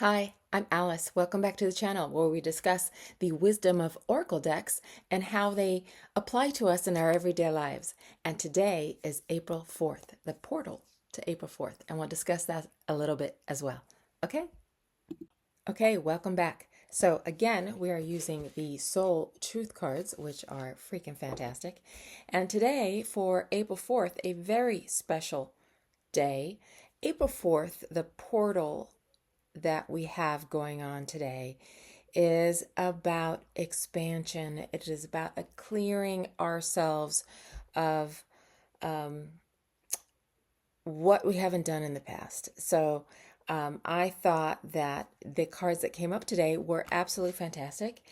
Hi, I'm Alice. Welcome back to the channel where we discuss the wisdom of Oracle decks and how they apply to us in our everyday lives. And today is April 4th, the portal to April 4th, and we'll discuss that a little bit as well. Okay? Okay, welcome back. So again, we are using the Soul Truth cards, which are freaking fantastic. And today for April 4th, a very special day. April 4th, the portal that we have going on today is about expansion. It is about clearing ourselves of what we haven't done in the past. So I thought that the cards that came up today were absolutely fantastic.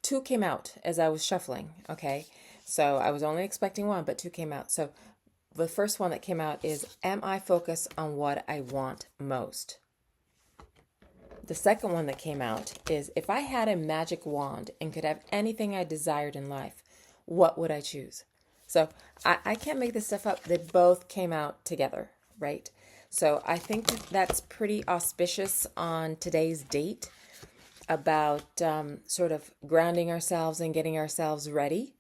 Two came out as I was shuffling. Okay, so I was only expecting one, but two came out. So the first one that came out is, am I focused on what I want most? The second one that came out is, if I had a magic wand and could have anything I desired in life, what would I choose? So I can't make this stuff up. They both came out together, right? So I think that's pretty auspicious on today's date about sort of grounding ourselves and getting ourselves ready,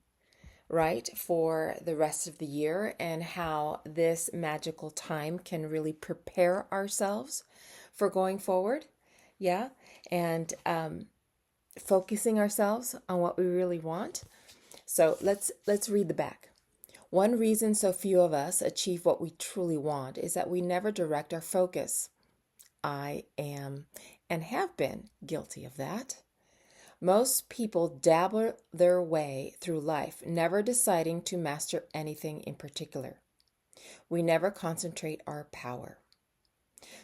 right, for the rest of the year, and how this magical time can really prepare ourselves for going forward. Yeah. And focusing ourselves on what we really want. So let's read the back. One reason so few of us achieve what we truly want is that we never direct our focus. I am and have been guilty of that. Most people dabble their way through life, never deciding to master anything in particular. We never concentrate our power.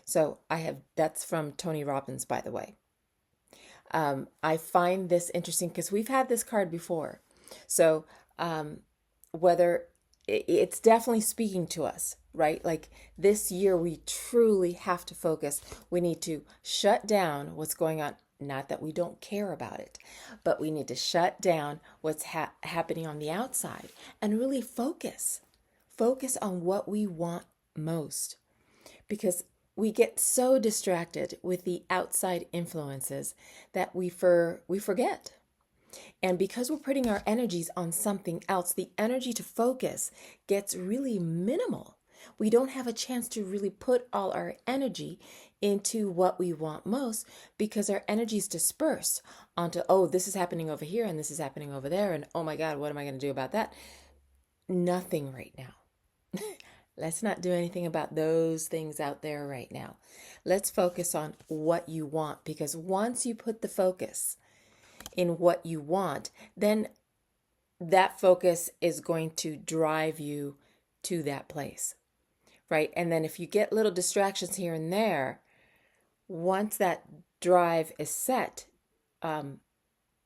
So that's from Tony Robbins, by the way. I find this interesting because we've had this card before. So whether it's definitely speaking to us, right? Like this year, we truly have to focus. We need to shut down what's going on. Not that we don't care about it, but we need to shut down what's happening on the outside and really focus. Focus on what we want most. Because we get so distracted with the outside influences that we forget. And because we're putting our energies on something else, the energy to focus gets really minimal. We don't have a chance to really put all our energy into what we want most because our energy is dispersed onto, oh, this is happening over here and this is happening over there. And oh my God, what am I going to do about that? Nothing right now. Let's not do anything about those things out there right now. Let's focus on what you want, because once you put the focus in what you want, then that focus is going to drive you to that place, right? And then if you get little distractions here and there, once that drive is set,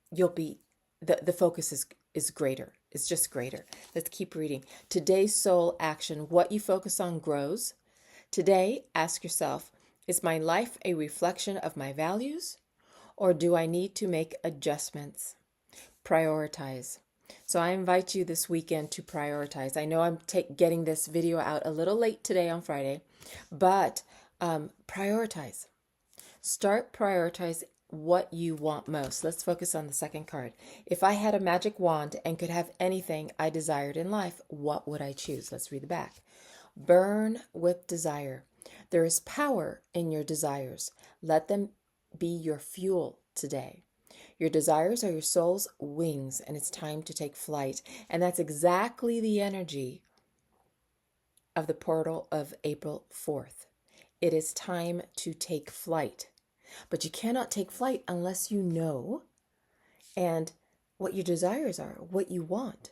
you'll be, the focus is greater. It's just greater. Let's keep reading. Today's soul action, what you focus on grows. Today, ask yourself, is my life a reflection of my values, or do I need to make adjustments? Prioritize. So I invite you this weekend to prioritize. I know I'm getting this video out a little late today on Friday, but prioritize. Start prioritizing what you want most. Let's focus on the second card. If I had a magic wand and could have anything I desired in life, what would I choose? Let's read the back. Burn with desire. There is power in your desires. Let them be your fuel today. Your desires are your soul's wings, and it's time to take flight. And that's exactly the energy of the portal of April 4th. It is time to take flight. But you cannot take flight unless you know and what your desires are, what you want.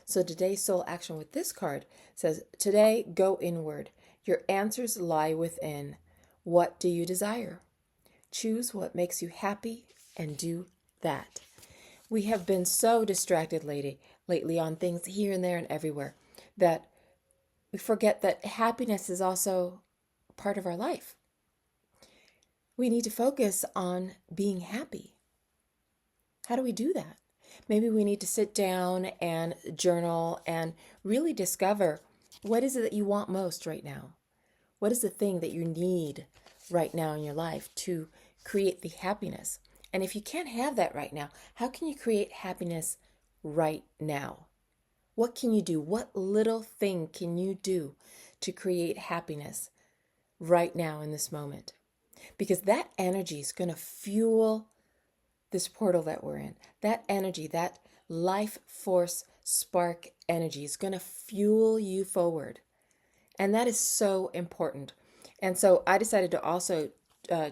So today's soul action with this card says, today go inward. Your answers lie within. What do you desire? Choose what makes you happy and do that. We have been so distracted lately on things here and there and everywhere that we forget that happiness is also part of our life. We need to focus on being happy. How do we do that? Maybe we need to sit down and journal and really discover, what is it that you want most right now? What is the thing that you need right now in your life to create the happiness. And if you can't have that right now, how can you create happiness right now? What can you do? What little thing can you do to create happiness right now in this moment? Because that energy is going to fuel this portal that we're in. That energy, that life force spark energy is going to fuel you forward. And that is so important. And so I decided to also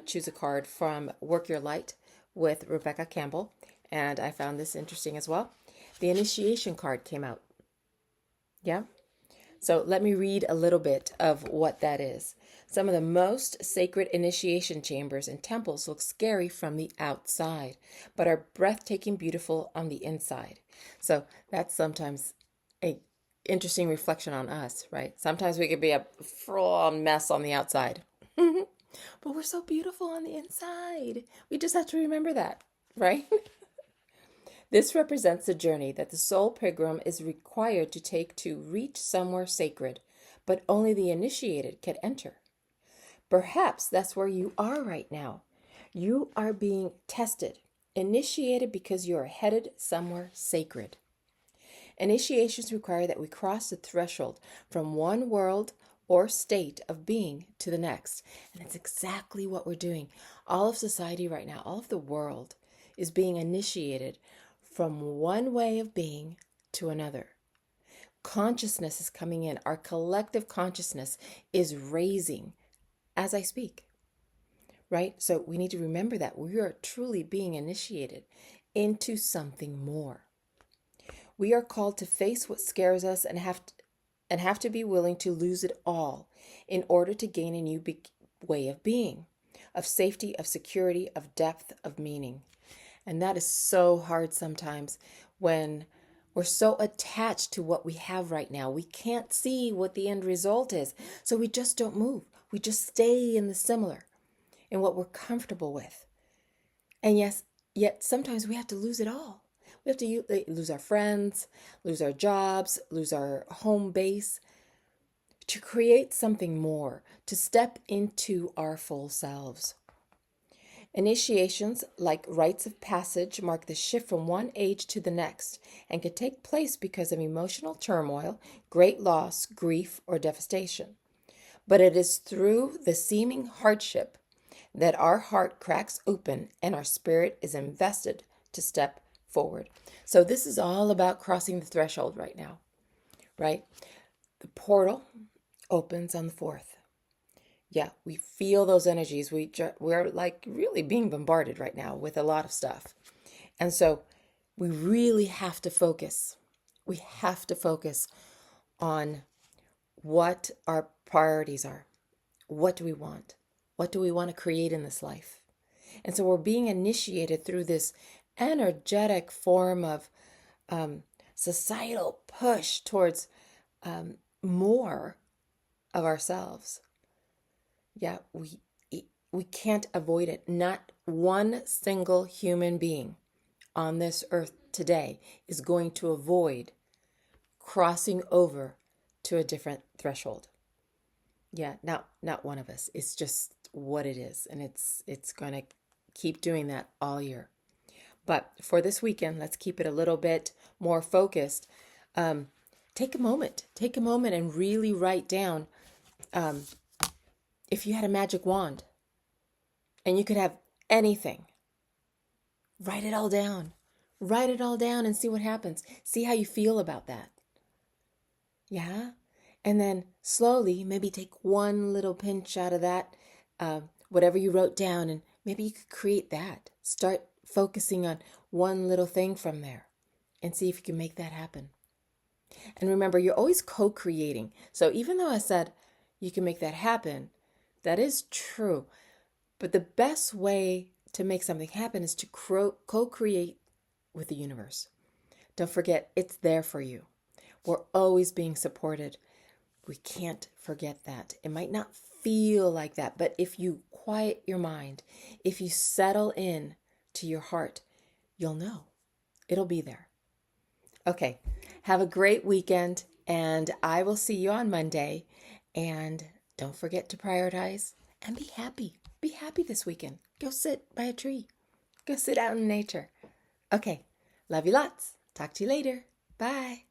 choose a card from Work Your Light with Rebecca Campbell. And I found this interesting as well. The initiation card came out. Yeah. So let me read a little bit of what that is. Some of the most sacred initiation chambers and temples look scary from the outside, but are breathtaking beautiful on the inside. So that's sometimes a interesting reflection on us, right? Sometimes we could be a full-on mess on the outside, but we're so beautiful on the inside. We just have to remember that, right? This represents the journey that the soul pilgrim is required to take to reach somewhere sacred, but only the initiated can enter. Perhaps that's where you are right now. You are being tested, initiated because you are headed somewhere sacred. Initiations require that we cross the threshold from one world or state of being to the next. And that's exactly what we're doing. All of society right now, all of the world is being initiated from one way of being to another. Consciousness is coming in. Our collective consciousness is raising as I speak, right? So we need to remember that we are truly being initiated into something more. We are called to face what scares us and have to be willing to lose it all in order to gain a new way of being, of safety, of security, of depth, of meaning. And that is so hard sometimes when we're so attached to what we have right now. We can't see what the end result is. So we just don't move. We just stay in the similar, in what we're comfortable with. And yes, yet sometimes we have to lose it all. We have to lose our friends, lose our jobs, lose our home base to create something more, to step into our full selves. Initiations, like rites of passage, mark the shift from one age to the next and can take place because of emotional turmoil, great loss, grief, or devastation. But it is through the seeming hardship that our heart cracks open and our spirit is invested to step forward. So this is all about crossing the threshold right now, right? The portal opens on the 4th. Yeah, we feel those energies. We're like really being bombarded right now with a lot of stuff. And so we really have to focus. We have to focus on what our priorities are. What do we want? What do we want to create in this life? And so we're being initiated through this energetic form of societal push towards more of ourselves. Yeah, we can't avoid it. Not one single human being on this earth today is going to avoid crossing over to a different threshold. Yeah, not one of us. It's just what it is, and it's going to keep doing that all year. But for this weekend, let's keep it a little bit more focused. Take a moment and really write down if you had a magic wand and you could have anything, write it all down. Write it all down and see what happens. See how you feel about that. Yeah? And then slowly, maybe take one little pinch out of that, whatever you wrote down, and maybe you could create that. Start focusing on one little thing from there and see if you can make that happen. And remember, you're always co-creating. So even though I said you can make that happen, that is true. But the best way to make something happen is to co-create with the universe. Don't forget, it's there for you. We're always being supported. We can't forget that. It might not feel like that, but if you quiet your mind, if you settle in to your heart, you'll know. It'll be there. Okay, have a great weekend, and I will see you on Monday. And don't forget to prioritize and be happy. Be happy this weekend. Go sit by a tree. Go sit out in nature. Okay. Love you lots. Talk to you later. Bye.